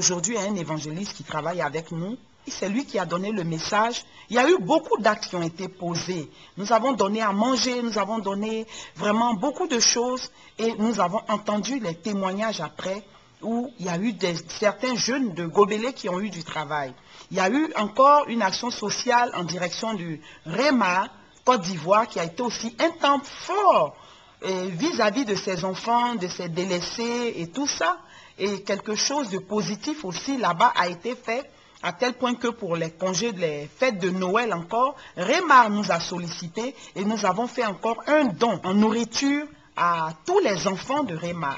Aujourd'hui, il y a un évangéliste qui travaille avec nous. C'est lui qui a donné le message. Il y a eu beaucoup d'actes qui ont été posés. Nous avons donné à manger, nous avons donné vraiment beaucoup de choses. Et nous avons entendu les témoignages après où il y a eu certains jeunes de Gobelé qui ont eu du travail. Il y a eu encore une action sociale en direction du REMA, Côte d'Ivoire, qui a été aussi un temps fort vis-à-vis de ces enfants, de ces délaissés et tout ça. Et quelque chose de positif aussi là-bas a été fait, à tel point que pour les congés, les fêtes de Noël encore, REMA nous a sollicité et nous avons fait encore un don en nourriture à tous les enfants de REMA.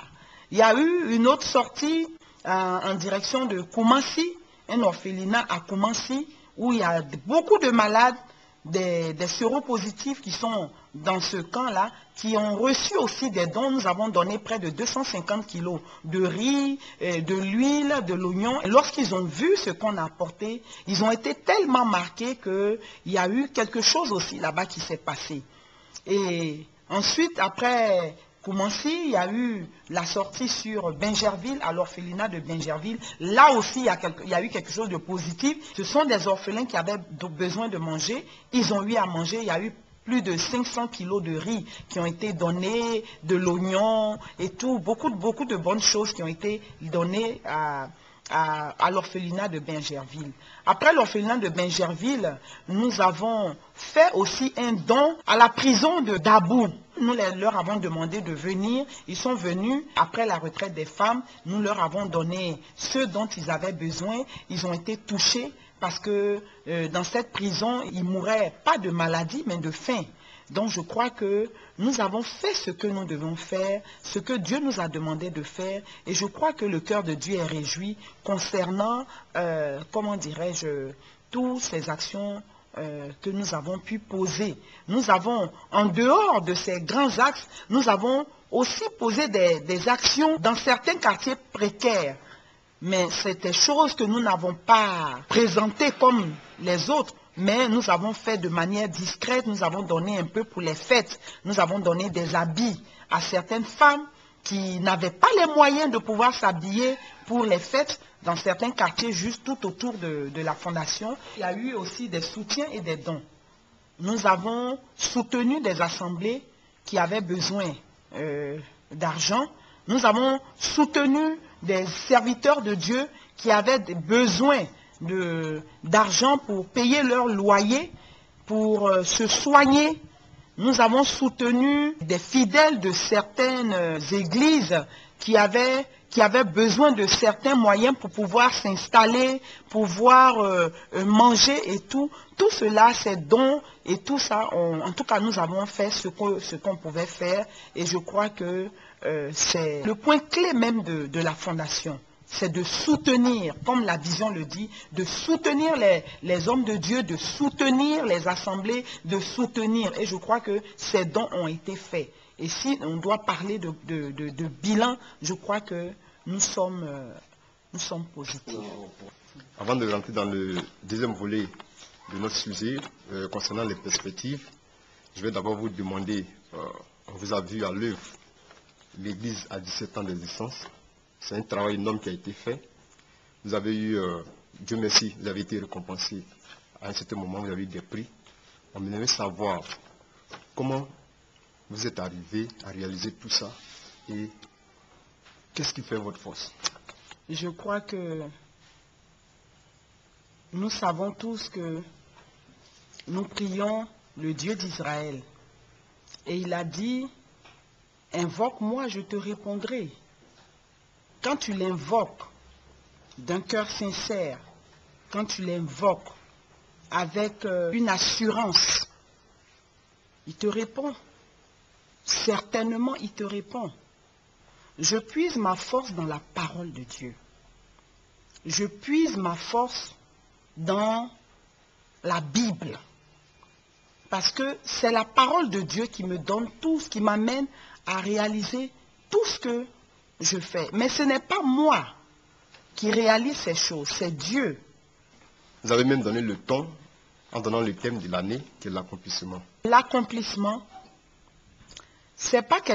Il y a eu une autre sortie en direction de Koumassi, un orphelinat à Koumassi, où il y a beaucoup de malades, des séropositifs qui sont dans ce camp-là, qui ont reçu aussi des dons. Nous avons donné près de 250 kilos de riz, de l'huile, de l'oignon. Et lorsqu'ils ont vu ce qu'on a apporté, ils ont été tellement marqués qu'il y a eu quelque chose aussi là-bas qui s'est passé. Et ensuite, après Koumassi, il y a eu la sortie sur Bingerville, à l'orphelinat de Bingerville. Là aussi, il y a eu quelque chose de positif. Ce sont des orphelins qui avaient besoin de manger. Ils ont eu à manger. Il y a eu plus de 500 kilos de riz qui ont été donnés, de l'oignon et tout. Beaucoup de bonnes choses qui ont été données à l'orphelinat de Bingerville. Après l'orphelinat de Bingerville, nous avons fait aussi un don à la prison de Dabou. Nous leur avons demandé de venir. Ils sont venus après la retraite des femmes. Nous leur avons donné ce dont ils avaient besoin. Ils ont été touchés parce que dans cette prison, ils mouraient pas de maladie, mais de faim. Donc je crois que nous avons fait ce que nous devons faire, ce que Dieu nous a demandé de faire. Et je crois que le cœur de Dieu est réjoui concernant, comment dirais-je, toutes ces actions que nous avons pu poser. Nous avons, en dehors de ces grands axes, nous avons aussi posé des actions dans certains quartiers précaires. Mais c'est des choses que nous n'avons pas présentées comme les autres. Mais nous avons fait de manière discrète, nous avons donné un peu pour les fêtes. Nous avons donné des habits à certaines femmes qui n'avaient pas les moyens de pouvoir s'habiller pour les fêtes dans certains quartiers juste tout autour de la fondation. Il y a eu aussi des soutiens et des dons. Nous avons soutenu des assemblées qui avaient besoin d'argent. Nous avons soutenu des serviteurs de Dieu qui avaient besoin d'argent pour payer leur loyer, pour se soigner. Nous avons soutenu des fidèles de certaines églises qui avaient besoin de certains moyens pour pouvoir s'installer, pouvoir manger et tout. Tout cela, ces dons et tout ça, en tout cas, nous avons fait ce qu'on pouvait faire. Et je crois que c'est le point clé même de la fondation. C'est de soutenir, comme la vision le dit, de soutenir les hommes de Dieu, de soutenir les assemblées, de soutenir. Et je crois que ces dons ont été faits. Et si on doit parler de bilan, je crois que nous sommes positifs. Avant de rentrer dans le deuxième volet de notre sujet, concernant les perspectives, je vais d'abord vous demander, on vous a vu à l'œuvre, l'Église a 17 ans d'existence. C'est un travail énorme qui a été fait. Vous avez eu, Dieu merci, vous avez été récompensé. À un certain moment, vous avez eu des prix. On aimerait savoir comment vous êtes arrivé à réaliser tout ça et qu'est-ce qui fait votre force? Je crois que nous savons tous que nous prions le Dieu d'Israël. Et il a dit, invoque-moi, je te répondrai. Quand tu l'invoques d'un cœur sincère, quand tu l'invoques avec une assurance, il te répond. Certainement, il te répond. Je puise ma force dans la parole de Dieu. Je puise ma force dans la Bible. Parce que c'est la parole de Dieu qui me donne tout ce qui m'amène à réaliser tout ce que je fais. Mais ce n'est pas moi qui réalise ces choses, c'est Dieu. Vous avez même donné le ton en donnant le thème de l'année qui est l'accomplissement. L'accomplissement, c'est pas quelque